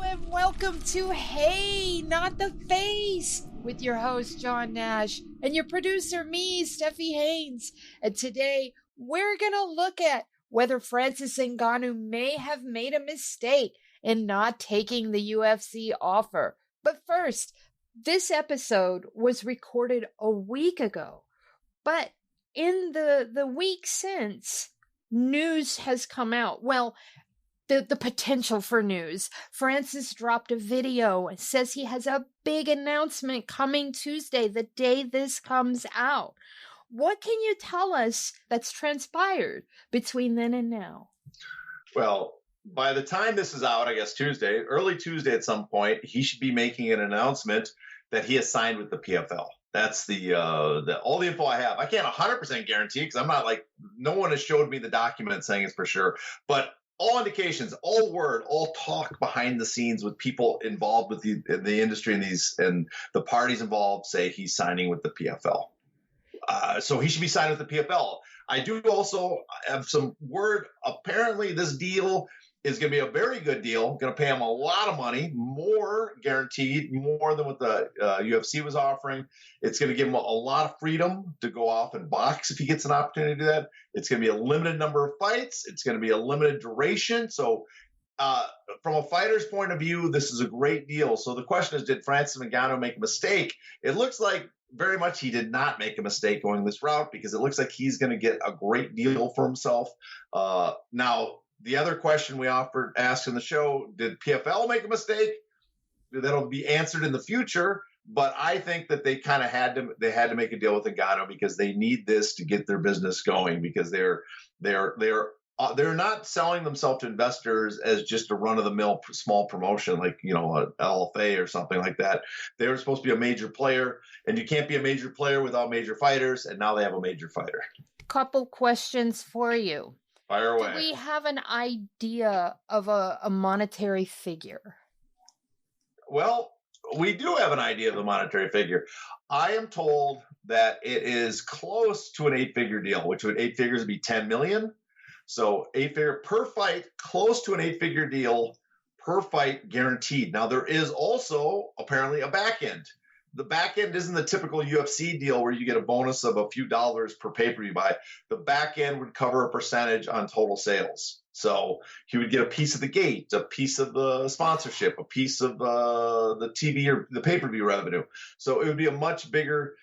and welcome to Hey, Not the Face with your host, John Nash, and your producer, me, Steffi Haynes. And today, we're going to look at whether Francis Ngannou may have made a mistake in not taking the UFC offer. But first, this episode was recorded a week ago, but in the week since, news has come out. Well, the potential for news. Francis dropped a video and says he has a big announcement coming Tuesday, the day this comes out. What can you tell us that's transpired between then and now? Well, by the time this is out, I guess Tuesday, early Tuesday at some point, he should be making an announcement that he has signed with the PFL. That's the all the info I have. I can't 100% guarantee because I'm not like, no one has showed me the document saying it's for sure. But all indications, all word, all talk behind the scenes with people involved with the industry and the parties involved say he's signing with the PFL. So he should be signed with the PFL. I do also have some word. Apparently, this deal is going to be a very good deal. Going to pay him a lot of money, more guaranteed, more than what the UFC was offering. It's going to give him a lot of freedom to go off and box if he gets an opportunity to do that. It's going to be a limited number of fights. It's going to be a limited duration. So from a fighter's point of view, this is a great deal. So the question is, did Francis Ngannou make a mistake? It looks like very much he did not make a mistake going this route because it looks like he's going to get a great deal for himself. Now, the other question we asked in the show, did PFL make a mistake? That'll be answered in the future. But I think that they kind of had to make a deal with Ngannou because they need this to get their business going because they're not selling themselves to investors as just a run-of-the-mill small promotion like, a LFA or something like that. They were supposed to be a major player, and you can't be a major player without major fighters, and now they have a major fighter. Couple questions for you. Fire away. Do we have an idea of a monetary figure? Well, we do have an idea of the monetary figure. I am told that it is close to an 8-figure deal, which would 8 figures would be $10 million. So 8-figure per fight, close to an 8-figure deal per fight guaranteed. Now, there is also apparently a back end. The back end isn't the typical UFC deal where you get a bonus of a few dollars per pay-per-view buy. The back end would cover a percentage on total sales. So he would get a piece of the gate, a piece of the sponsorship, a piece of the TV or the pay-per-view revenue. So it would be a much bigger.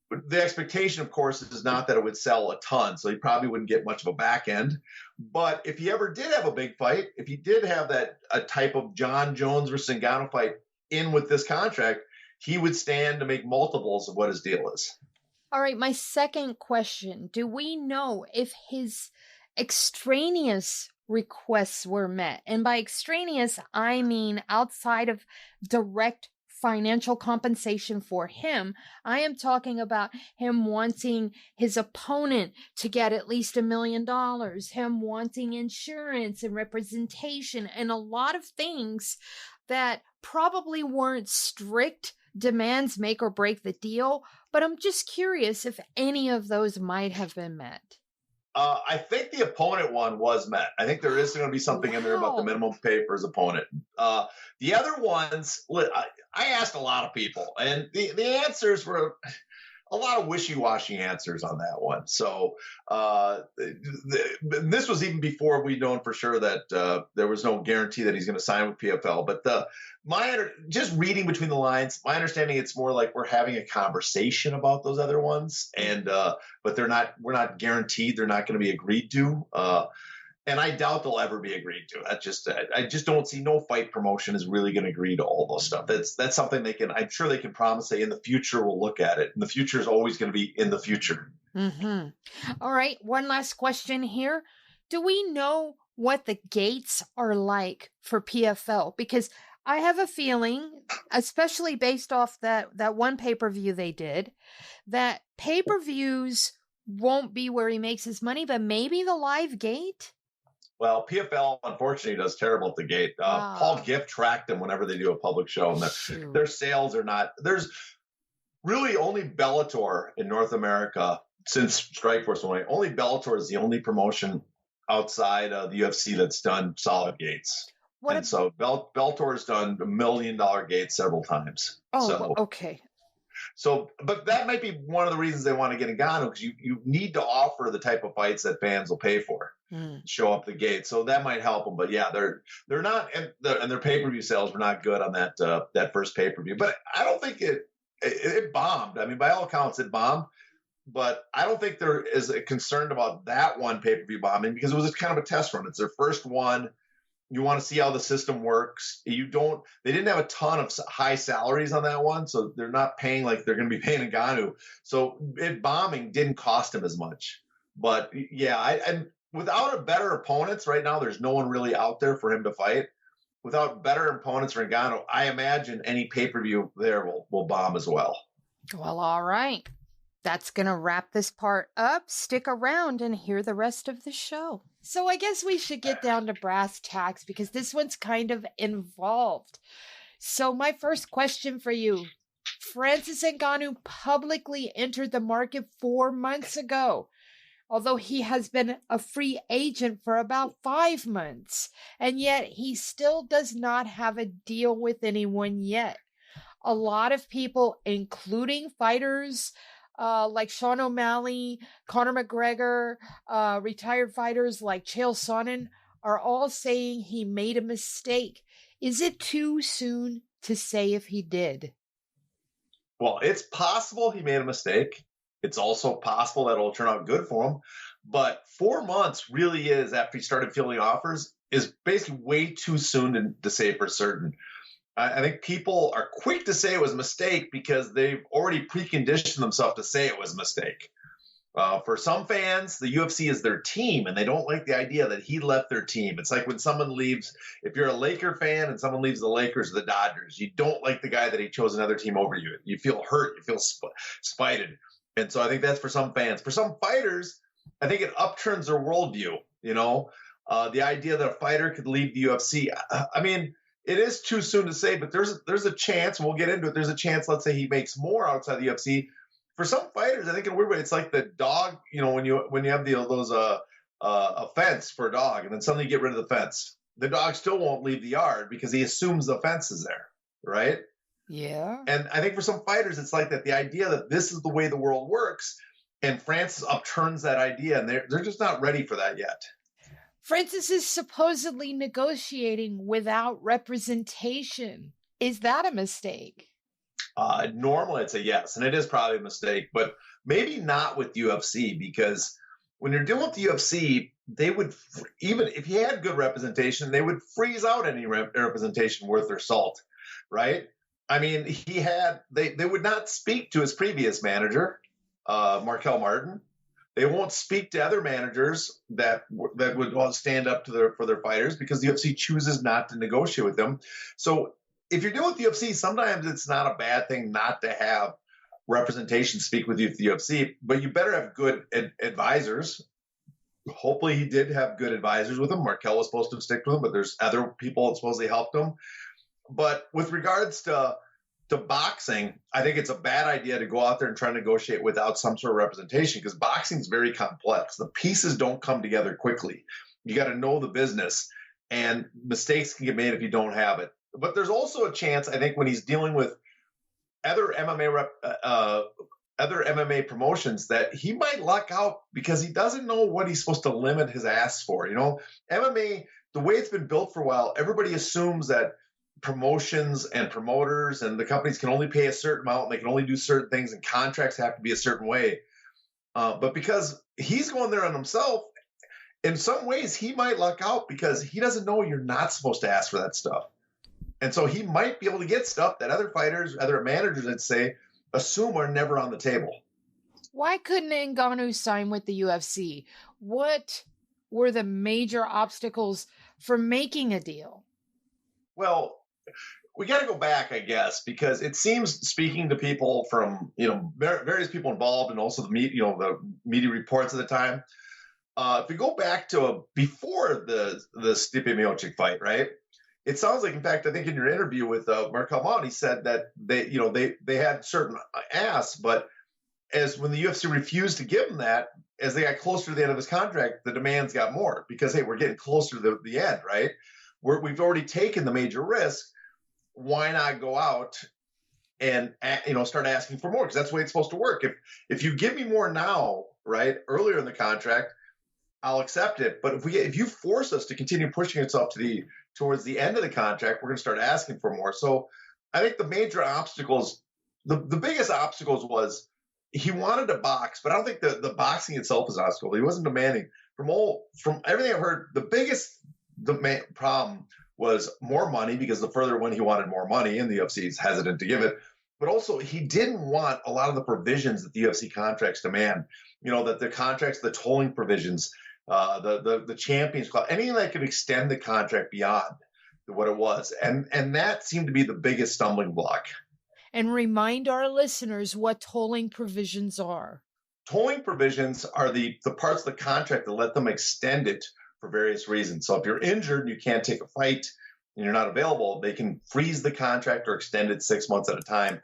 The expectation, of course, is not that it would sell a ton, so he probably wouldn't get much of a back end. But if he ever did have a big fight, if he did have a type of John Jones versus Ngannou fight in with this contract, he would stand to make multiples of what his deal is. All right, my second question. Do we know if his extraneous requests were met? And by extraneous, I mean outside of direct financial compensation for him. I am talking about him wanting his opponent to get at least $1 million, him wanting insurance and representation, and a lot of things that probably weren't strict demands make or break the deal, but I'm just curious if any of those might have been met. I think the opponent one was met. I think there is going to be something in there about the minimum pay for his opponent. The other ones, I asked a lot of people, and the answers were a lot of wishy-washy answers on that one. So this was even before we'd known for sure that there was no guarantee that he's going to sign with PFL. But just reading between the lines, my understanding it's more like we're having a conversation about those other ones, and but we're not guaranteed they're not going to be agreed to. And I doubt they'll ever be agreed to. I just don't see no fight promotion is really going to agree to all those stuff. That's something I'm sure they can promise say in the future we'll look at it. And the future is always going to be in the future. Mm-hmm. All right. One last question here. Do we know what the gates are like for PFL? Because I have a feeling, especially based off that one pay-per-view they did, that pay-per-views won't be where he makes his money, but maybe the live gate? Well, PFL, unfortunately, does terrible at the gate. Paul Gift tracked them whenever they do a public show, and their sales are not – there's really only Bellator in North America since Strikeforce went away. Only Bellator is the only promotion outside of the UFC that's done solid gates. And so Bellator's done $1 million gates several times. Oh, okay. So, but that might be one of the reasons they want to get Ngannou, because you need to offer the type of fights that fans will pay for, show up the gate. So that might help them. But yeah, they're not, and their pay-per-view sales were not good on that first pay-per-view. But I don't think it bombed. I mean, by all accounts, it bombed. But I don't think they're as concerned about that one pay-per-view bombing, because it was kind of a test run. It's their first one. You want to see how the system works. They didn't have a ton of high salaries on that one, so they're not paying like they're going to be paying Ngannou. So bombing didn't cost him as much. But yeah, and without a better opponents right now, there's no one really out there for him to fight. Without better opponents for Ngannou, I imagine any pay-per-view there will bomb as well. Well, all right. That's going to wrap this part up. Stick around and hear the rest of the show. So I guess we should get down to brass tacks, because this one's kind of involved. So my first question for you, Francis Ngannou publicly entered the market 4 months ago, although he has been a free agent for about 5 months, and yet he still does not have a deal with anyone yet. A lot of people, including fighters like Sean O'Malley, Conor McGregor, retired fighters like Chael Sonnen, are all saying he made a mistake. Is it too soon to say if he did? Well, it's possible he made a mistake. It's also possible that it'll turn out good for him. But 4 months really is, after he started fielding offers, is basically way too soon to say for certain. I think people are quick to say it was a mistake because they've already preconditioned themselves to say it was a mistake. For some fans, the UFC is their team, and they don't like the idea that he left their team. It's like when someone leaves, if you're a Laker fan and someone leaves the Lakers or the Dodgers, you don't like the guy that he chose another team over you. You feel hurt. You feel spited. And so I think that's for some fans. For some fighters, I think it upturns their worldview. The idea that a fighter could leave the UFC. I mean, it is too soon to say, but there's a chance, and we'll get into it. There's a chance, let's say he makes more outside the UFC. For some fighters, I think in a weird way, it's like the dog, when you have a fence for a dog, and then suddenly you get rid of the fence. The dog still won't leave the yard because he assumes the fence is there, right? Yeah. And I think for some fighters, it's like that, the idea that this is the way the world works, and Francis upturns that idea, and they're just not ready for that yet. Francis is supposedly negotiating without representation. Is that a mistake? Normally it's a yes, and it is probably a mistake, but maybe not with UFC, because when you're dealing with the UFC, they would, even if he had good representation, they would freeze out any representation worth their salt, right? I mean, they would not speak to his previous manager, Markel Martin. They won't speak to other managers that would stand up for their fighters, because the UFC chooses not to negotiate with them. So if you're dealing with the UFC, sometimes it's not a bad thing not to have representation speak with you at the UFC, but you better have good advisors. Hopefully he did have good advisors with him. Markel was supposed to stick with him, but there's other people that supposedly helped him. But with regards to boxing, I think it's a bad idea to go out there and try to negotiate without some sort of representation, because boxing is very complex. The pieces don't come together quickly. You got to know the business, and mistakes can get made if you don't have it. But there's also a chance, I think, when he's dealing with other MMA promotions, that he might luck out because he doesn't know what he's supposed to limit his ass for. MMA, the way it's been built for a while, everybody assumes that promotions and promoters and the companies can only pay a certain amount, and they can only do certain things, and contracts have to be a certain way. But because he's going there on himself, in some ways he might luck out because he doesn't know you're not supposed to ask for that stuff. And so he might be able to get stuff that other fighters, other managers, I'd say, assume are never on the table. Why couldn't Ngannou sign with the UFC? What were the major obstacles for making a deal? Well, we got to go back, I guess, because it seems, speaking to people from, various people involved, and also the media reports at the time, if we go back to before the Stipe Miocic fight, right? It sounds like, in fact, I think in your interview with Markel Martin, he said that they had certain asks, but when the UFC refused to give him that, as they got closer to the end of his contract, the demands got more, because, hey, we're getting closer to the end, right? we've already taken the major risk. Why not go out and start asking for more? Because that's the way it's supposed to work. If you give me more now, right, earlier in the contract, I'll accept it. But if you force us to continue pushing us up towards the end of the contract, we're going to start asking for more. So I think the major obstacles, the biggest obstacles was he wanted to box, but I don't think the boxing itself is an obstacle. He wasn't demanding. From everything I've heard, the biggest problem was more money, because the further when he wanted more money, and the UFC is hesitant to give it. But also, he didn't want a lot of the provisions that the UFC contracts demand. That the contracts, the tolling provisions, the champions clause, anything that could extend the contract beyond what it was. And that seemed to be the biggest stumbling block. And remind our listeners what tolling provisions are. Tolling provisions are the parts of the contract that let them extend it for various reasons. So if you're injured and you can't take a fight and you're not available, they can freeze the contract or extend it 6 months at a time,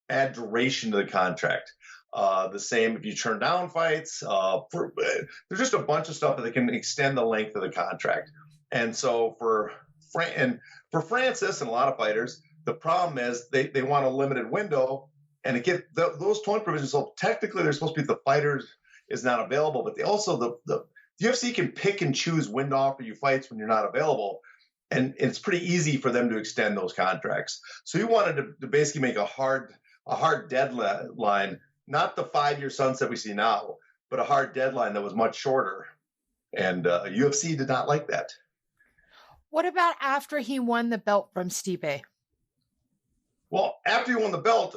add duration to the contract. The same if you turn down fights. There's just a bunch of stuff that they can extend the length of the contract. And so for Francis and a lot of fighters, the problem is they want a limited window, and those tolling provisions. So technically, they're supposed to be the fighters is not available, but they also the UFC can pick and choose when to offer you fights when you're not available, and it's pretty easy for them to extend those contracts. So he wanted to basically make a hard deadline, not the 5-year sunset we see now, but a hard deadline that was much shorter, and UFC did not like that. What about after he won the belt from Stipe? Well, after he won the belt,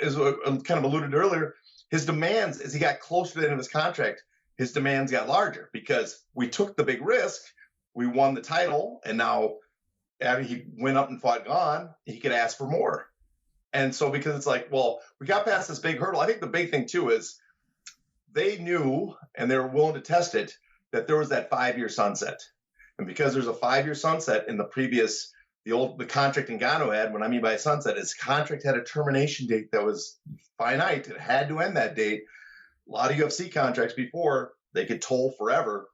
as I kind of alluded earlier, his demands, as he got closer to the end of his contract, his demands got larger, because we took the big risk. We won the title, and now after he went up and fought Gane, he could ask for more. And so because it's like, well, we got past this big hurdle. I think the big thing, too, is they knew, and they were willing to test it, that there was that 5-year sunset. And because there's a 5-year sunset in the contract Ngannou had, what I mean by a sunset, his contract had a termination date that was finite. It had to end that date. A lot of UFC contracts before, they could toll forever.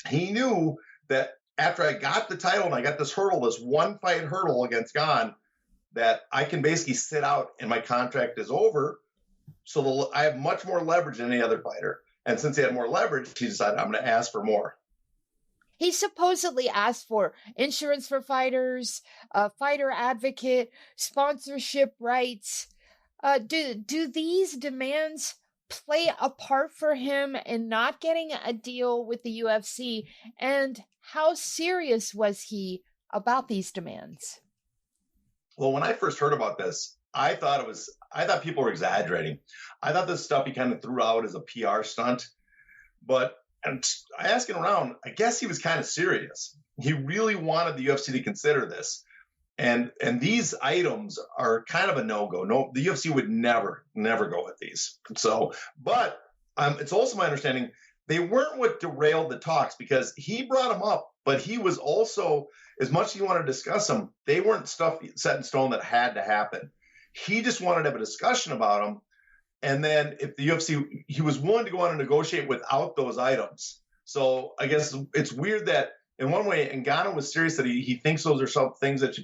He knew that after I got the title and I got this one fight hurdle against Gane, that I can basically sit out and my contract is over. So I have much more leverage than any other fighter. And since he had more leverage, he decided, I'm going to ask for more. He supposedly asked for insurance for fighters, a fighter advocate, sponsorship rights. Do these demands play a part for him in not getting a deal with the UFC? And how serious was he about these demands? Well, when I first heard about this, I thought people were exaggerating. I thought this stuff he kind of threw out as a PR stunt. But asking around, I guess he was kind of serious. He really wanted the UFC to consider this. And these items are kind of a no-go. No, the UFC would never go with these. So, but it's also my understanding they weren't what derailed the talks, because he brought them up, but he was also, as much as he wanted to discuss them, they weren't stuff set in stone that had to happen. He just wanted to have a discussion about them. And then if the UFC, he was willing to go on and negotiate without those items. So I guess it's weird that in one way, Ngannou was serious that he thinks those are some things that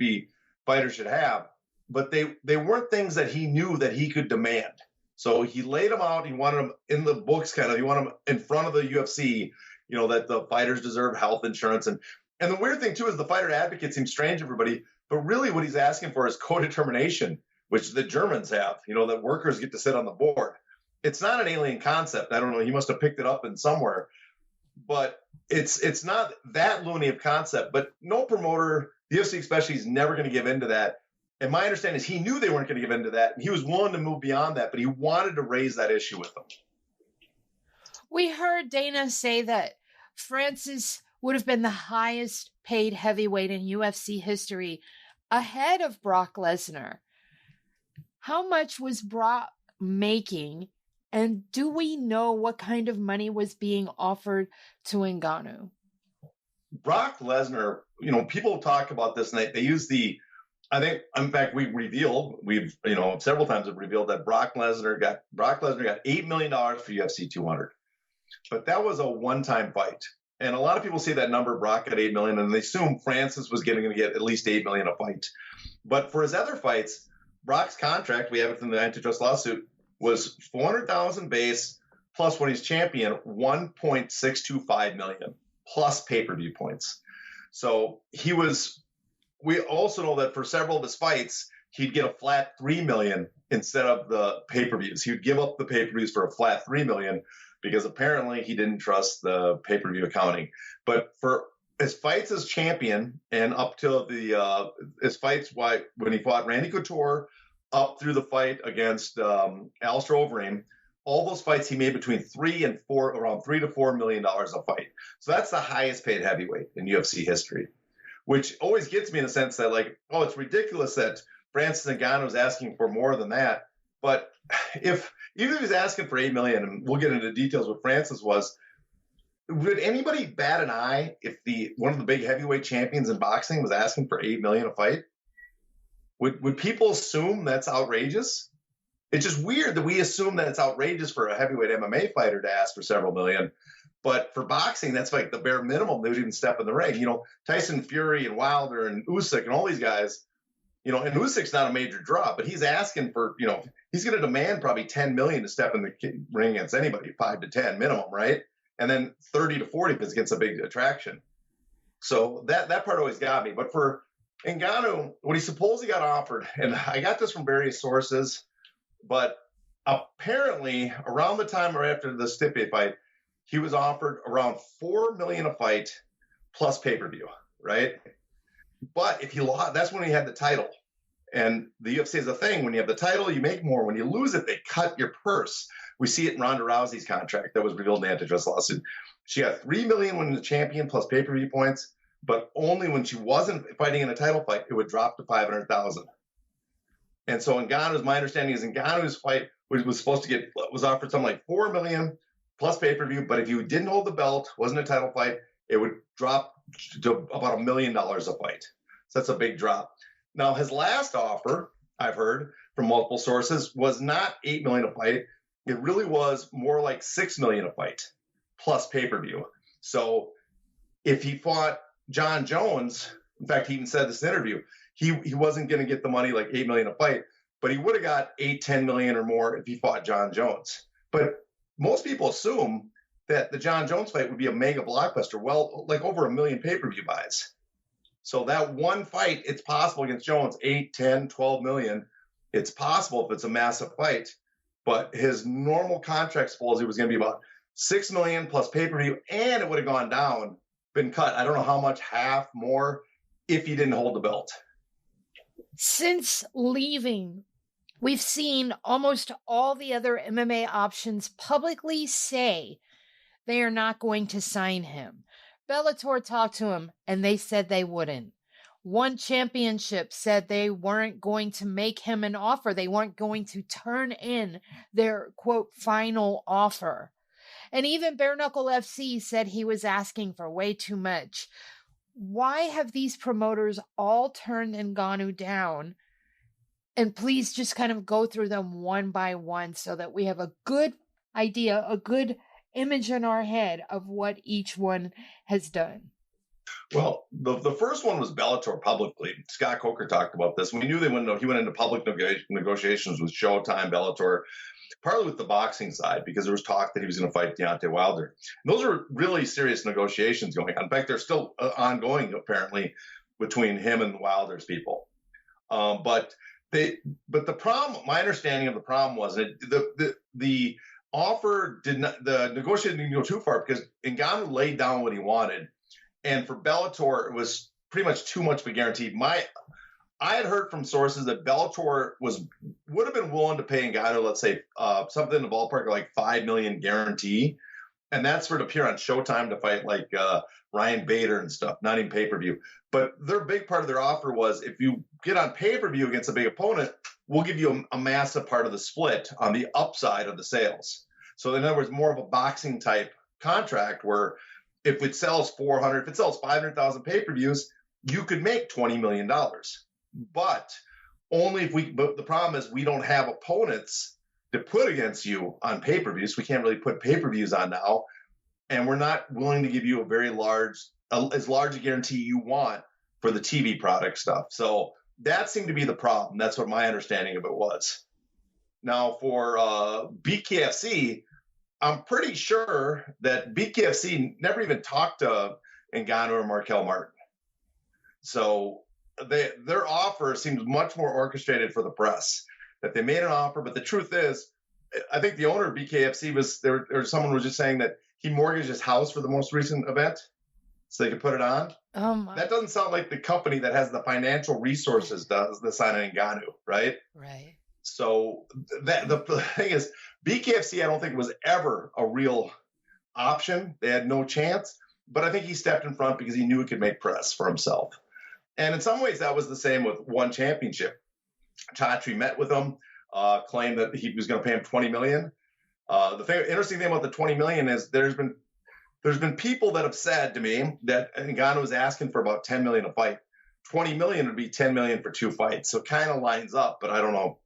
fighters should have, but they weren't things that he knew that he could demand. So he laid them out. He wanted them in the books, he wanted them in front of the UFC, that the fighters deserve health insurance. And the weird thing too is the fighter advocate seems strange to everybody, but really what he's asking for is co-determination, which the Germans have, that workers get to sit on the board. It's not an alien concept. I don't know. He must have picked it up in somewhere, but it's not that loony of concept. But no promoter, the UFC especially, is never going to give in to that. And my understanding is he knew they weren't going to give in to that. He was willing to move beyond that, but he wanted to raise that issue with them. We heard Dana say that Francis would have been the highest paid heavyweight in UFC history, ahead of Brock Lesnar. How much was Brock making, and do we know what kind of money was being offered to Ngannou? Brock Lesnar, people talk about this, and they use in fact, we've several times have revealed that Brock Lesnar got $8 million for UFC 200, but that was a one-time fight. And a lot of people see that number, Brock got $8 million, and they assume Francis was going to get at least $8 million a fight. But for his other fights, Brock's contract, we have it from the antitrust lawsuit, was $400,000 base plus when he's champion, $1.625 million plus pay-per-view points. So we also know that for several of his fights, he'd get a flat $3 million instead of the pay-per-views. He would give up the pay-per-views for a flat $3 million because apparently he didn't trust the pay-per-view accounting. But for his fights as champion and up to his fights when he fought Randy Couture up through the fight against Alistair Overeem, all those fights he made between around $3 to $4 million a fight. So that's the highest paid heavyweight in UFC history, which always gets me in the sense that it's ridiculous that Francis Ngannou is asking for more than that. But even if he's asking for $8 million, and we'll get into details what Francis was, would anybody bat an eye if one of the big heavyweight champions in boxing was asking for $8 million a fight? Would people assume that's outrageous? It's just weird that we assume that it's outrageous for a heavyweight MMA fighter to ask for several million. But for boxing, that's like the bare minimum. They would even step in the ring. Tyson Fury and Wilder and Usyk and all these guys, and Usyk's not a major draw, but he's asking for, he's going to demand probably 10 million to step in the ring against anybody, 5 to 10 minimum, right? And then 30 to 40 if it's against a big attraction. So that part always got me. But for Ngannou, what he supposedly got offered, and I got this from various sources, but apparently around the time or after the Stipe fight, he was offered around $4 million a fight plus pay-per-view, right? But if he lost, that's when he had the title. And the UFC is a thing. When you have the title, you make more. When you lose it, they cut your purse. We see it in Ronda Rousey's contract that was revealed in the antitrust lawsuit. She got $3 million when the champion plus pay-per-view points, but only when she wasn't fighting in a title fight, it would drop to $500,000. And so my understanding is Ngannou's fight was offered something like $4 million plus pay-per-view, but if you didn't hold the belt, wasn't a title fight, it would drop to about $1 million a fight. So that's a big drop. Now, his last offer, I've heard from multiple sources, was not $8 million a fight. It really was more like $6 million a fight plus pay-per-view. So if he fought John Jones, in fact, he even said this in an interview, he wasn't going to get the money like $8 million a fight, but he would have got $8-10 million or more if he fought John Jones. But most people assume that the John Jones fight would be a mega blockbuster, like over 1 million pay-per-view buys. So that one fight, it's possible against Jones, 8, 10, 12 million. It's possible if it's a massive fight, but his normal contract supposedly was going to be about 6 million plus pay-per-view, and it would have gone down, been cut. I don't know how much, half, more, if he didn't hold the belt. Since leaving, we've seen almost all the other MMA options publicly say they are not going to sign him. Bellator talked to him, and they said they wouldn't. One Championship said they weren't going to make him an offer. They weren't going to turn in their, quote, final offer. And even Bare Knuckle FC said he was asking for way too much. Why have these promoters all turned Ngannou down? And please just kind of go through them one by one so that we have a good idea, a good image in our head of what each one has done. Well, the first one was Bellator publicly. Scott Coker talked about this. We knew he went into public negotiations with Showtime, Bellator, partly with the boxing side, because there was talk that he was going to fight Deontay Wilder. And those are really serious negotiations going on. In fact, they're still ongoing, apparently, between him and Wilder's people. But the problem, my understanding of the problem was that the offer the negotiation didn't go too far because Ngannou laid down what he wanted. And for Bellator, it was pretty much too much of a guarantee. I had heard from sources that Bellator would have been willing to pay Ngannou, let's say, something in the ballpark of like $5 million guarantee. And that's for it to appear on Showtime to fight like Ryan Bader and stuff, not even pay-per-view. But their big part of their offer was, if you get on pay-per-view against a big opponent, we'll give you a massive part of the split on the upside of the sales. So in other words, more of a boxing type contract where if it sells 500,000 pay-per-views, you could make $20 million. But only but the problem is we don't have opponents to put against you on pay-per-views. We can't really put pay-per-views on now. and we're not willing to give you as large a guarantee you want for the TV product stuff. So that seemed to be the problem. That's what my understanding of it was. Now for BKFC, I'm pretty sure that BKFC never even talked to Ngannou or Markel Martin. So their offer seems much more orchestrated for the press, that they made an offer. But the truth is, I think the owner of BKFC was there, or someone was just saying that he mortgaged his house for the most recent event so they could put it on. That doesn't sound like the company that has the financial resources does the signing Ngannou, right? Right. So the thing is, BKFC, I don't think was ever a real option. They had no chance. But I think he stepped in front because he knew he could make press for himself. And in some ways, that was the same with One Championship. Chatri met with him, claimed that he was going to pay him $20 million. Interesting thing about the $20 million is there's been people that have said to me that Ngannou was asking for about $10 million a fight. $20 million would be $10 million for 2 fights. So it kind of lines up, but I don't know.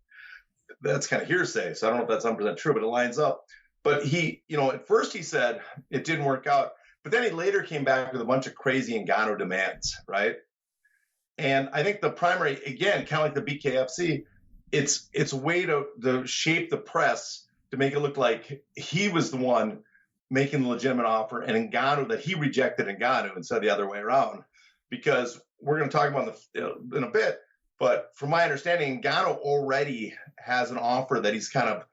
That's kind of hearsay. So I don't know if that's 100% true, but it lines up. But he, at first he said it didn't work out, but then he later came back with a bunch of crazy Ngannou demands, right? And I think the primary, again, kind of like the BKFC, it's a way to shape the press to make it look like he was the one making the legitimate offer and Ngannou, that he rejected Ngannou instead of the other way around. Because we're going to talk about in a bit, but from my understanding, Ngannou already has an offer that he's kind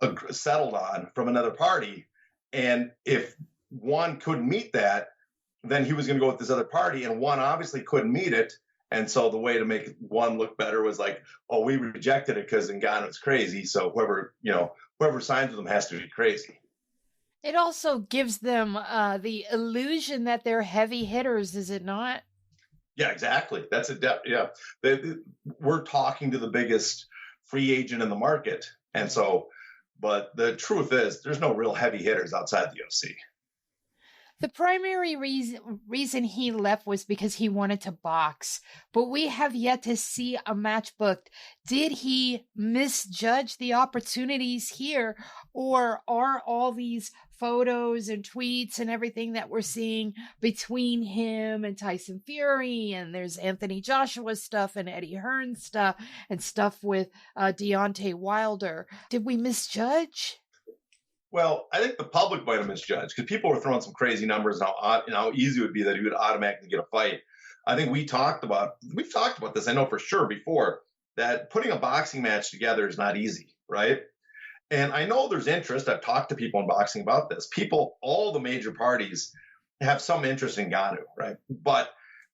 of settled on from another party. And if one couldn't meet that, then he was going to go with this other party, and one obviously couldn't meet it. And so the way to make one look better was like, oh, we rejected it because Ngannou's crazy. So whoever signs with him has to be crazy. It also gives them the illusion that they're heavy hitters, is it not? Yeah, exactly. That's yeah. We're talking to the biggest free agent in the market. And so, but the truth is there's no real heavy hitters outside the UFC. The primary reason he left was because he wanted to box, but we have yet to see a match booked. Did he misjudge the opportunities here, or are all these photos and tweets and everything that we're seeing between him and Tyson Fury, and there's Anthony Joshua stuff and Eddie Hearn stuff and stuff with Deontay Wilder? Did we misjudge? Well, I think the public might have misjudged because people were throwing some crazy numbers and how easy it would be that he would automatically get a fight. I think we've talked about this, I know for sure before, that putting a boxing match together is not easy, right? And I know there's interest. I've talked to people in boxing about this. All the major parties have some interest in Ngannou, right? But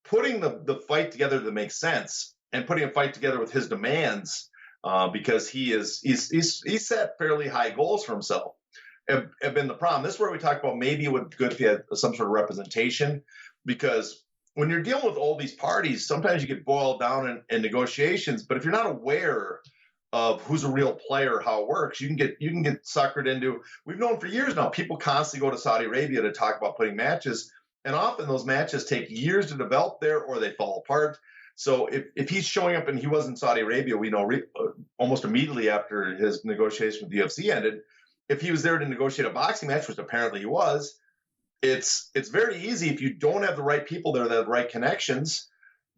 putting the fight together that makes sense and putting a fight together with his demands, because he's set fairly high goals for himself, have been the problem. This is where we talk about maybe it would be good if you had some sort of representation, because when you're dealing with all these parties, sometimes you get boiled down in negotiations. But if you're not aware of who's a real player, how it works, you can get suckered into. We've known for years now, people constantly go to Saudi Arabia to talk about putting matches, and often those matches take years to develop there, or they fall apart. So if he's showing up and he was in Saudi Arabia, we know almost immediately after his negotiation with the UFC ended, if he was there to negotiate a boxing match, which apparently he was, it's very easy if you don't have the right people there that have the right connections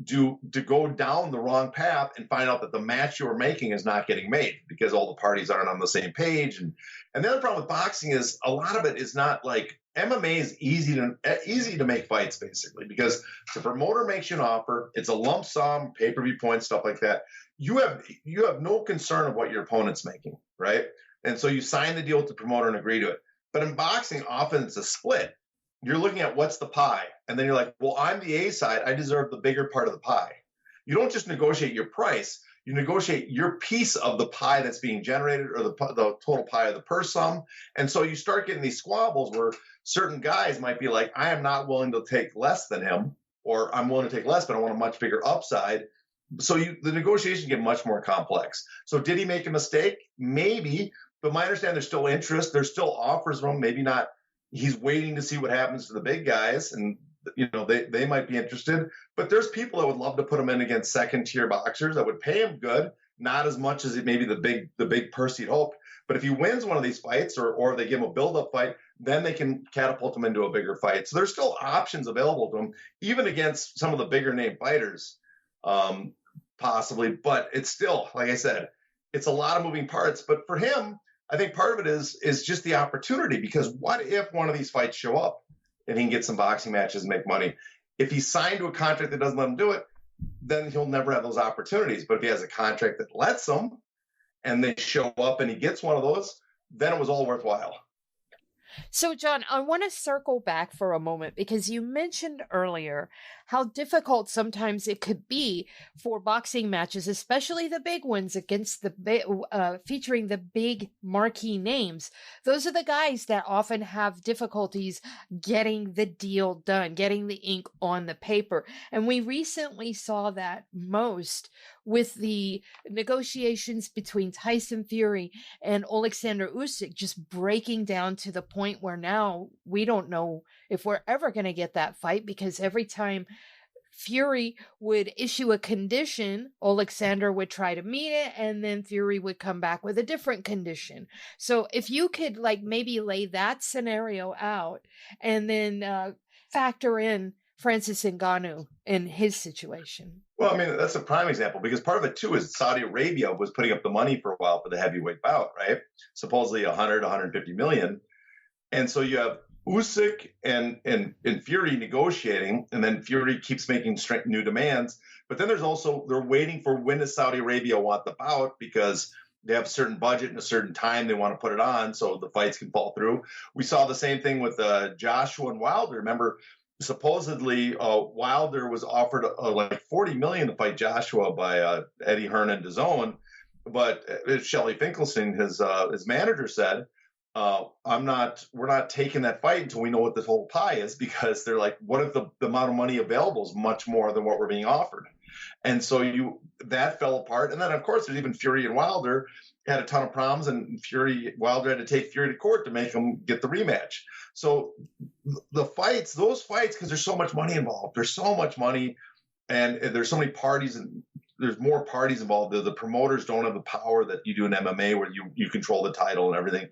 to go down the wrong path and find out that the match you're making is not getting made because all the parties aren't on the same page. And the other problem with boxing is a lot of it is not like MMA is easy to make fights, basically, because the promoter makes you an offer. It's a lump sum, pay-per-view points, stuff like that. You have no concern of what your opponent's making, right? And so you sign the deal with the promoter and agree to it. But in boxing, often it's a split. You're looking at what's the pie. And then you're like, well, I'm the A side. I deserve the bigger part of the pie. You don't just negotiate your price. You negotiate your piece of the pie that's being generated, or the total pie of the purse sum. And so you start getting these squabbles where certain guys might be like, I am not willing to take less than him, or I'm willing to take less, but I want a much bigger upside. So the negotiations get much more complex. So did he make a mistake? Maybe. But my understanding, there's still interest. There's still offers from him. Maybe not. He's waiting to see what happens to the big guys, and they might be interested. But there's people that would love to put him in against second-tier boxers that would pay him good, not as much as maybe the big purse he'd hoped. But if he wins one of these fights, or they give him a build-up fight, then they can catapult him into a bigger fight. So there's still options available to him, even against some of the bigger name fighters, possibly. But it's still, like I said, it's a lot of moving parts. But for him, I think part of it is just the opportunity, because what if one of these fights show up and he can get some boxing matches and make money? If he's signed to a contract that doesn't let him do it, then he'll never have those opportunities. But if he has a contract that lets him and they show up and he gets one of those, then it was all worthwhile. So, John, I want to circle back for a moment, because you mentioned earlier how difficult sometimes it could be for boxing matches, especially the big ones against the featuring the big marquee names. Those are the guys that often have difficulties getting the deal done, getting the ink on the paper. And we recently saw that most with the negotiations between Tyson Fury and Alexander Usyk just breaking down to the point where now we don't know if we're ever going to get that fight, because every time Fury would issue a condition, Alexander would try to meet it, and then Fury would come back with a different condition. So if you could maybe lay that scenario out and then factor in Francis Ngannou in his situation. Well, I mean, that's a prime example, because part of it too is Saudi Arabia was putting up the money for a while for the heavyweight bout, right? Supposedly 100, 150 million. And so you have Usyk and Fury negotiating, and then Fury keeps making new demands. But then there's also, they're waiting for when does Saudi Arabia want the bout, because they have a certain budget and a certain time they want to put it on so the fights can fall through. We saw the same thing with Joshua and Wilder. Remember, supposedly Wilder was offered like 40 million to fight Joshua by Eddie Hearn and DAZN, but Shelley Finkelstein, his manager, said, we're not taking that fight until we know what this whole pie is, because they're like, what if the amount of money available is much more than what we're being offered? And so that fell apart. And then of course there's even Fury and Wilder had a ton of problems, and Wilder had to take Fury to court to make him get the rematch. So those fights, because there's so much money involved, there's so much money, and there's so many parties, and there's more parties involved. The promoters don't have the power that you do in MMA, where you control the title and everything.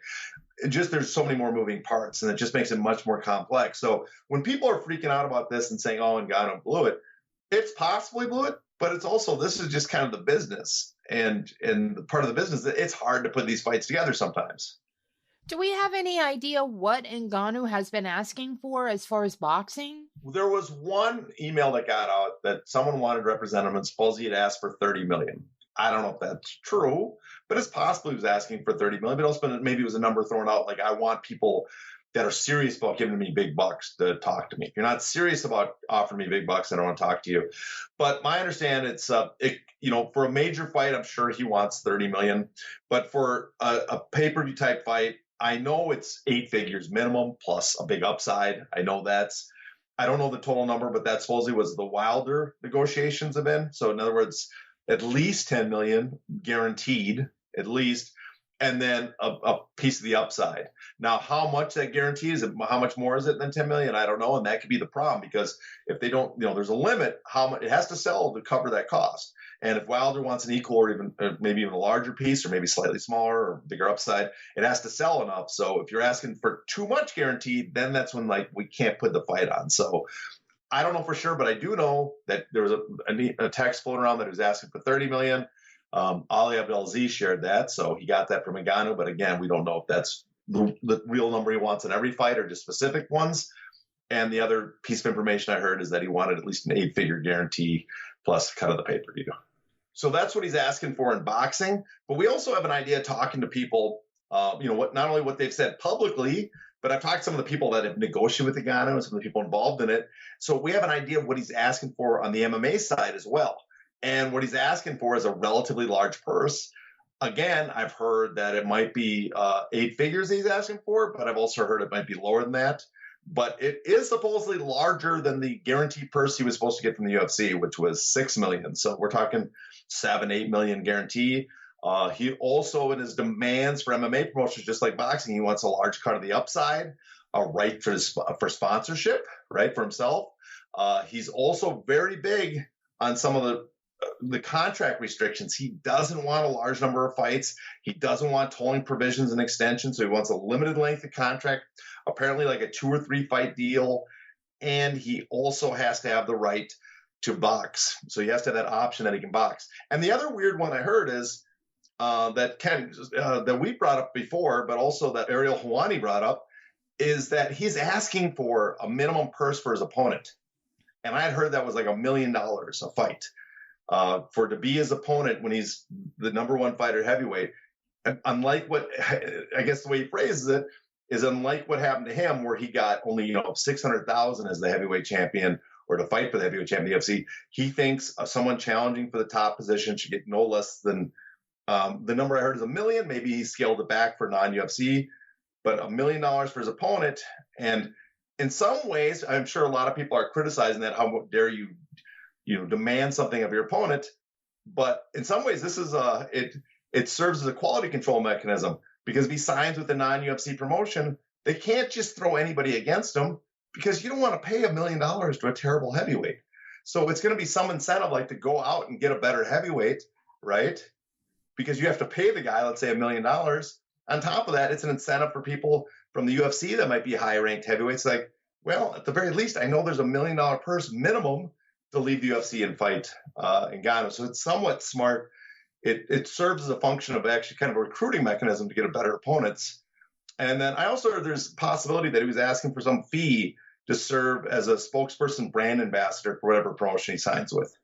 There's so many more moving parts, and it just makes it much more complex. So when people are freaking out about this and saying, oh, Ngannou blew it, it's possibly blew it, but it's also, this is just kind of the business. And part of the business, it's hard to put these fights together sometimes. Do we have any idea what Ngannou has been asking for as far as boxing? There was one email that got out that someone wanted to represent him, and supposedly he'd asked for 30 million. I don't know if that's true, but it's possible he was asking for 30 million, but also maybe it was a number thrown out. Like, I want people that are serious about giving me big bucks to talk to me. If you're not serious about offering me big bucks, I don't want to talk to you. But my understanding, it's for a major fight, I'm sure he wants 30 million. But for a pay-per-view type fight, I know it's 8 figures minimum plus a big upside. I don't know the total number, but that supposedly was the Wilder negotiations have been. So in other words, at least 10 million guaranteed, at least. And then a piece of the upside. Now, how much that guarantee is, how much more is it than 10 million? I don't know. And that could be the problem, because if they don't, there's a limit how much it has to sell to cover that cost. And if Wilder wants an equal or even maybe even a larger piece, or maybe slightly smaller or bigger upside, it has to sell enough. So if you're asking for too much guaranteed, then that's when we can't put the fight on. So I don't know for sure, but I do know that there was a text floating around that he was asking for 30 million. Ali Abdelaziz shared that, so he got that from Ngannou. But again, we don't know if that's the real number he wants in every fight or just specific ones. And the other piece of information I heard is that he wanted at least an 8-figure guarantee plus kind of the pay-per-view. So that's what he's asking for in boxing. But we also have an idea talking to people, not only what they've said publicly, but I've talked to some of the people that have negotiated with Ngannou and some of the people involved in it. So we have an idea of what he's asking for on the MMA side as well. And what he's asking for is a relatively large purse. Again, I've heard that it might be 8 figures he's asking for, but I've also heard it might be lower than that. But it is supposedly larger than the guaranteed purse he was supposed to get from the UFC, which was 6 million. So we're talking 7-8 million guarantee. He also, in his demands for MMA promotions, just like boxing, he wants a large cut of the upside, a right for sponsorship, right, for himself. He's also very big on some of the the contract restrictions. He doesn't want a large number of fights. He doesn't want tolling provisions and extensions. So he wants a limited length of contract, apparently like a 2 or 3 fight deal. And he also has to have the right to box. So he has to have that option that he can box. And the other weird one I heard is that we brought up before, but also that Ariel Helwani brought up, is that he's asking for a minimum purse for his opponent. And I had heard that was like $1 million a fight for to be his opponent when he's the number one fighter heavyweight. Unlike what, I guess the way he phrases it, is unlike what happened to him, where he got only, $600,000 as the heavyweight champion or to fight for the heavyweight champion of the UFC. He thinks someone challenging for the top position should get no less than the number I heard is $1 million. Maybe he scaled it back for non-UFC, but $1 million for his opponent. And in some ways, I'm sure a lot of people are criticizing that. How dare you, demand something of your opponent? But in some ways, this is it serves as a quality control mechanism, because if he signs with a non-UFC promotion, they can't just throw anybody against him, because you don't want to pay $1 million to a terrible heavyweight. So it's going to be some incentive, like to go out and get a better heavyweight, right? Because you have to pay the guy, let's say $1 million. On top of that, it's an incentive for people from the UFC that might be high-ranked heavyweights. Like, well, at the very least, I know there's $1 million purse minimum to leave the UFC and fight Ngannou. So it's somewhat smart. It serves as a function of actually kind of a recruiting mechanism to get a better opponents. And then I also heard there's a possibility that he was asking for some fee to serve as a spokesperson, brand ambassador for whatever promotion he signs with.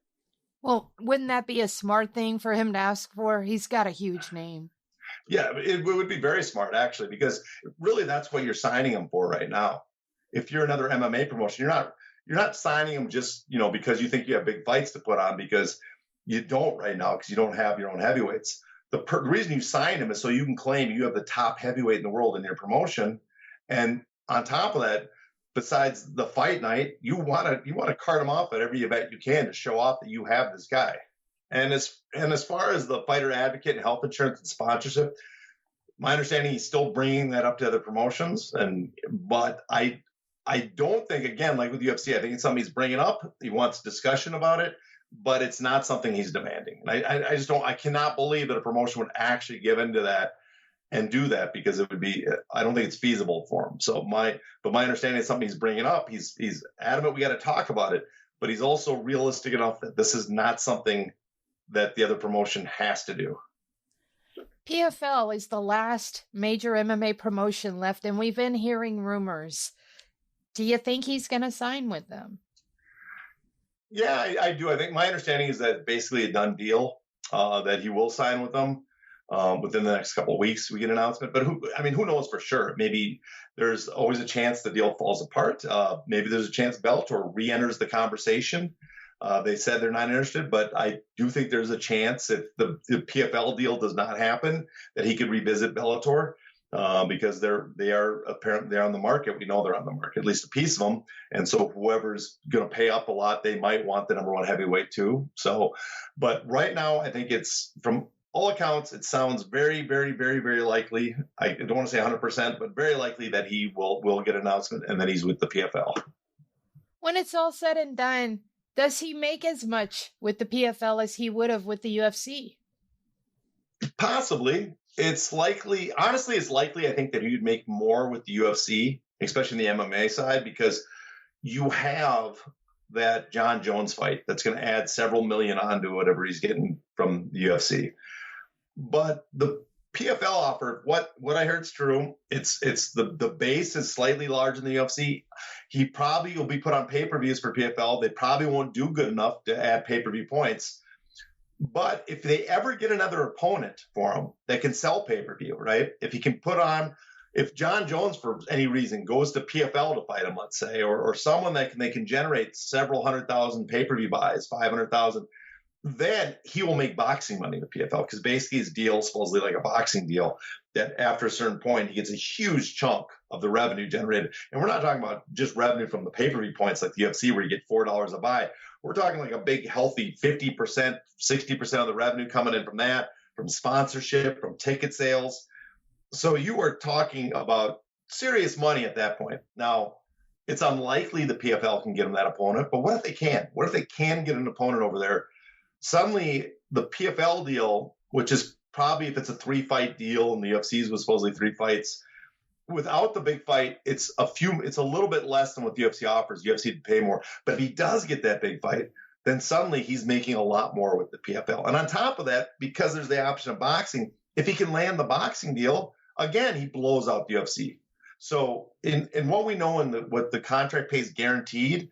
Well, wouldn't that be a smart thing for him to ask for? He's got a huge name. Yeah, it would be very smart, actually, because really that's what you're signing him for right now. If you're another MMA promotion, you're not signing him just, because you think you have big fights to put on, because you don't right now, because you don't have your own heavyweights. The reason you sign him is so you can claim you have the top heavyweight in the world in your promotion. And on top of that, besides the fight night, you want to cart him off at every event you can to show off that you have this guy. And as far as the fighter advocate and health insurance and sponsorship, my understanding he's still bringing that up to other promotions. But I don't think, again, like with UFC, I think it's something he's bringing up. He wants discussion about it, but it's not something he's demanding. And I cannot believe that a promotion would actually give into that and do that, because it would be, I don't think it's feasible for him. So my understanding is something he's bringing up. He's adamant we got to talk about it, but he's also realistic enough that this is not something that the other promotion has to do. PFL is the last major MMA promotion left, and we've been hearing rumors. Do you think he's going to sign with them? Yeah, I do. I think my understanding is that it's basically a done deal, that he will sign with them within the next couple of weeks. We get an announcement, but who knows for sure? Maybe there's always a chance the deal falls apart. Maybe there's a chance Bellator re-enters the conversation. They said they're not interested, but I do think there's a chance if the PFL deal does not happen that he could revisit Bellator, because they are apparently on the market. We know they're on the market, at least a piece of them. And so whoever's going to pay up a lot, they might want the number one heavyweight too. So, but right now, I think it's, from all accounts, it sounds very, very, very, very likely. I don't want to say 100%, but very likely that he will get an announcement and that he's with the PFL. When it's all said and done, does he make as much with the PFL as he would have with the UFC? Possibly. It's likely, honestly, I think that he would make more with the UFC, especially in the MMA side, because you have that John Jones fight that's going to add several million onto whatever he's getting from the UFC. But the PFL offer, what I heard is true. It's the base is slightly larger than the UFC. He probably will be put on pay-per-views for PFL. They probably won't do good enough to add pay-per-view points. But if they ever get another opponent for him that can sell pay-per-view, right? If John Jones, for any reason, goes to PFL to fight him, let's say, or someone that they can generate several 100,000 pay-per-view buys, 500,000, then he will make boxing money with PFL, because basically his deal is supposedly like a boxing deal, that after a certain point, he gets a huge chunk of the revenue generated. And we're not talking about just revenue from the pay-per-view points like the UFC where you get $4 a buy. We're talking like a big, healthy 50%, 60% of the revenue coming in from that, from sponsorship, from ticket sales. So you are talking about serious money at that point. Now, it's unlikely the PFL can get him that opponent, but what if they can? What if they can get an opponent over there suddenly the PFL deal, which is probably if it's a 3-fight deal and the UFC's was supposedly 3 fights, without the big fight, it's a little bit less than what the UFC offers. UFC to pay more. But if he does get that big fight, then suddenly he's making a lot more with the PFL. And on top of that, because there's the option of boxing, if he can land the boxing deal, again, he blows out the UFC. So in what we know and what the contract pays guaranteed,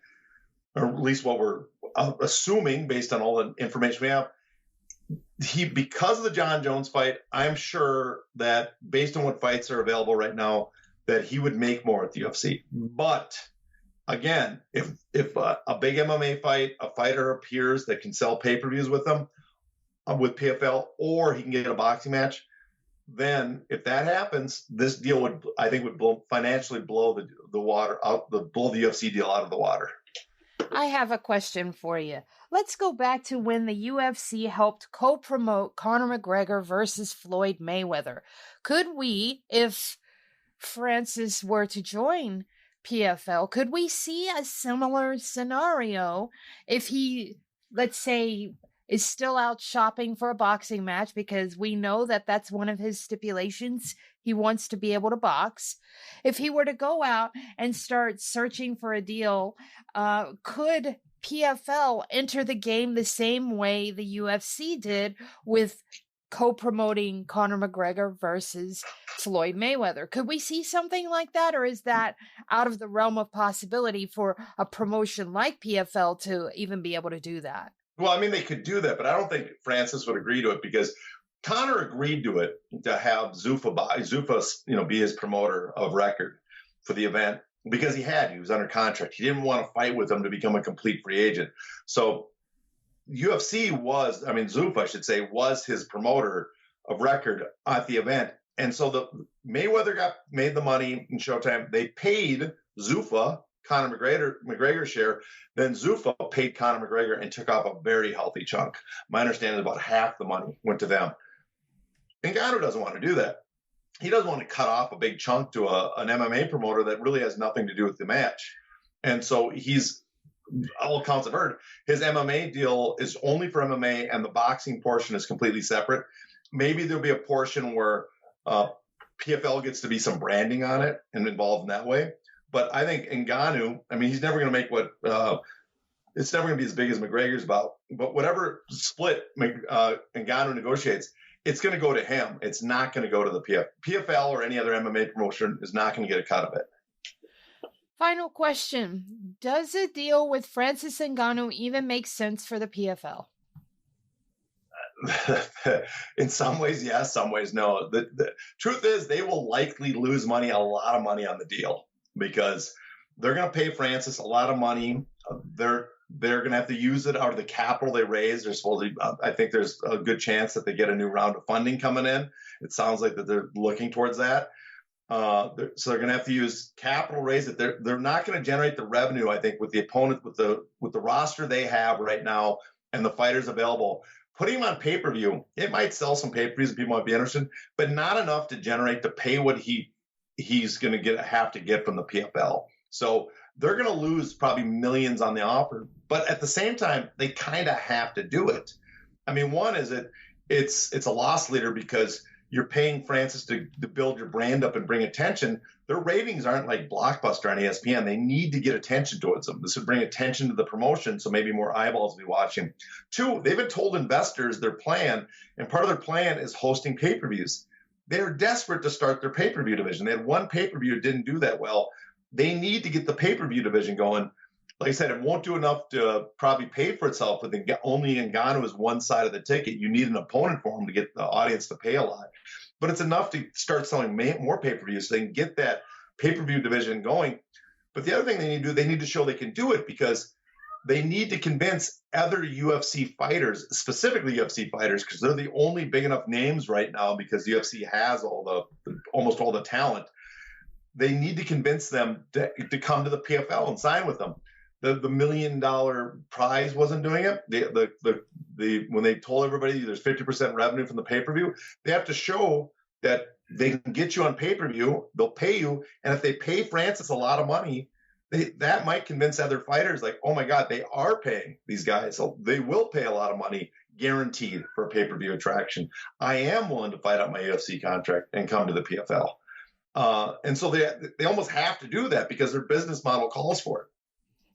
or at least what we're assuming based on all the information we have, because of the John Jones fight, I'm sure that based on what fights are available right now, that he would make more at the UFC. But again, if a big MMA fight, a fighter appears that can sell pay-per-views with them, with PFL, or he can get a boxing match, then if that happens, this deal would financially blow the water out, blow the UFC deal out of the water. I have a question for you. Let's go back to when the UFC helped co-promote Conor McGregor versus Floyd Mayweather. Could we, if Francis were to join PFL, could we see a similar scenario if he, let's say, is still out shopping for a boxing match, because we know that that's one of his stipulations. He wants to be able to box. If he were to go out and start searching for a deal, could PFL enter the game the same way the UFC did with co-promoting Conor McGregor versus Floyd Mayweather? Could we see something like that, or is that out of the realm of possibility for a promotion like PFL to even be able to do that? Well, I mean, they could do that, but I don't think Francis would agree to it, because Conor agreed to it to have Zuffa, be his promoter of record for the event, because he was under contract. He didn't want to fight with him to become a complete free agent. So Zuffa, I should say, was his promoter of record at the event. And so the Mayweather made the money in Showtime. They paid Zuffa Conor McGregor's share. Then Zuffa paid Conor McGregor and took off a very healthy chunk. My understanding is about half the money went to them. Ngannou doesn't want to do that. He doesn't want to cut off a big chunk to an MMA promoter that really has nothing to do with the match. And so all accounts I've heard, his MMA deal is only for MMA, and the boxing portion is completely separate. Maybe there'll be a portion where PFL gets to be some branding on it and involved in that way. But I think Ngannou, he's never going to make it's never going to be as big as McGregor's bout. But whatever split Ngannou negotiates, it's going to go to him. It's not going to go to the PFL or any other MMA promotion is not going to get a cut of it. Final question. Does a deal with Francis Ngannou even make sense for the PFL? In some ways, yes. Some ways, no. The truth is they will likely lose money, a lot of money on the deal, because they're going to pay Francis a lot of money. They're going to have to use it out of the capital they raise. They're supposedly, I think there's a good chance that they get a new round of funding coming in. It sounds like that they're looking towards that. So they're going to have to use capital raise it. They're not going to generate the revenue, I think, with the opponent, with the roster they have right now and the fighters available. Putting him on pay-per-view, it might sell some pay-per-views and people might be interested, but not enough to generate to pay what he's going to have to get from the PFL. So they're going to lose probably millions on the offer, but at the same time, they kind of have to do it. One is it's a loss leader because you're paying Francis to build your brand up and bring attention. Their ratings aren't like Blockbuster on ESPN. They need to get attention towards them. This would bring attention to the promotion, so maybe more eyeballs will be watching. 2, they've been told investors their plan, and part of their plan is hosting pay-per-views. They're desperate to start their pay-per-view division. They had one pay-per-view that didn't do that well. They need to get the pay-per-view division going. Like I said, it won't do enough to probably pay for itself, but only Ngannou is one side of the ticket. You need an opponent for him to get the audience to pay a lot. But it's enough to start selling more pay-per-views so they can get that pay-per-view division going. But the other thing they need to do, they need to show they can do it, because they need to convince other UFC fighters, specifically UFC fighters, because they're the only big enough names right now, because the UFC has almost all the talent. They need to convince them to come to the PFL and sign with them. The $1 million prize wasn't doing it. When they told everybody there's 50% revenue from the pay-per-view, they have to show that they can get you on pay-per-view, they'll pay you, and if they pay Francis a lot of money, that might convince other fighters, like, oh my God, they are paying these guys. So they will pay a lot of money, guaranteed, for pay-per-view attraction. I am willing to fight out my UFC contract and come to the PFL. And so they almost have to do that because their business model calls for it.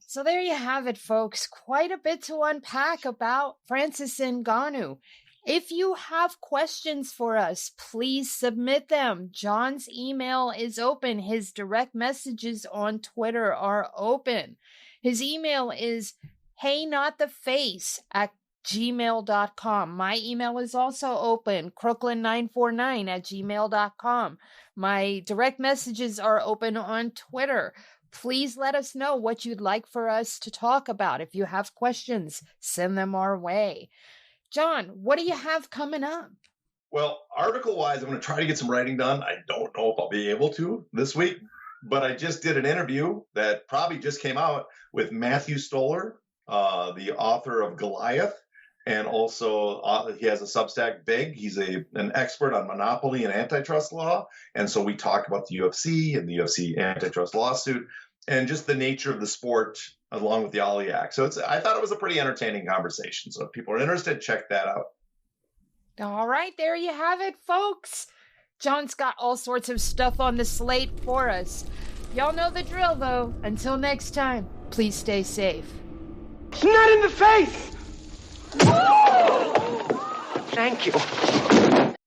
So there you have it, folks. Quite a bit to unpack about Francis Ngannou. If you have questions for us, please submit them. John's email is open. His direct messages on Twitter are open. His email is heynottheface@gmail.com. My email is also open, crooklyn949@gmail.com. My direct messages are open on Twitter. Please let us know what you'd like for us to talk about. If you have questions, send them our way. John, what do you have coming up? Well, article-wise, I'm going to try to get some writing done. I don't know if I'll be able to this week, but I just did an interview that probably just came out with Matthew Stoller, the author of Goliath, and also he has a Substack, Big. He's an expert on monopoly and antitrust law, and so we talk about the UFC and the UFC antitrust lawsuit and just the nature of the sport along with the Ali Act. So I thought it was a pretty entertaining conversation. So if people are interested, check that out. All right, there you have it, folks. John's got all sorts of stuff on the slate for us. Y'all know the drill, though. Until next time, please stay safe. It's not in the face! Thank you.